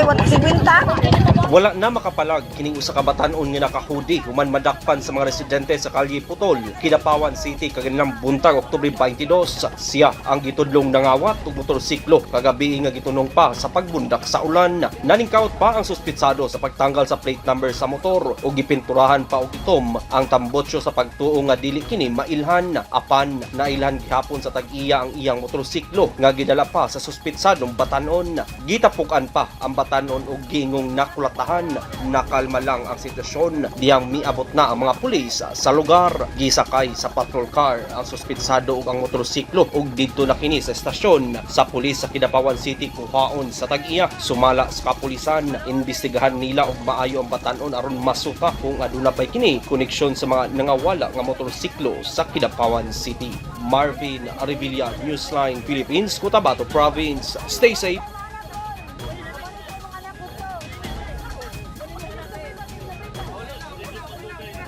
50. Wala na makapalag kining usa ka batan-on nga nakahudi human madakpan sa mga residente sa Kalye Putol, Kidapawan City kaganinang buntag Oktubre 22. Siya ang gitudlong nangawat og motorsiklo kagabi nga gitunong pa sa pagbundak sa ulan. Naningkaot pa ang suspitsado sa pagtanggal sa plate number sa motor o gipinturahan pa og itom ang tambotso sa pagtuo nga dili kini mailhan. Apan nailhan gihapon sa tag-iya ang iyang motorsiklo nga gidala pa sa suspitsadong batan-on. Gitapukan pa ang batan-on og gingong nakulatahan. Nakalma lang ang sitwasyon diyang miabot na ang mga pulis sa lugar. Gisakay sa patrol car ang suspitsado ug ang motorsiklo ug didto na kini sa estasyon sa pulis sa Kidapawan City kuhaon sa tag-iya. Sumala sa kapulisan, imbestigahan nila og maayo ang batan-on aron masuka kung aduna pay kini koneksyon sa mga nangawala nga motorsiklo sa Kidapawan City. Marvin Arevilla, Newsline Philippines, Cotabato Province. Stay safe.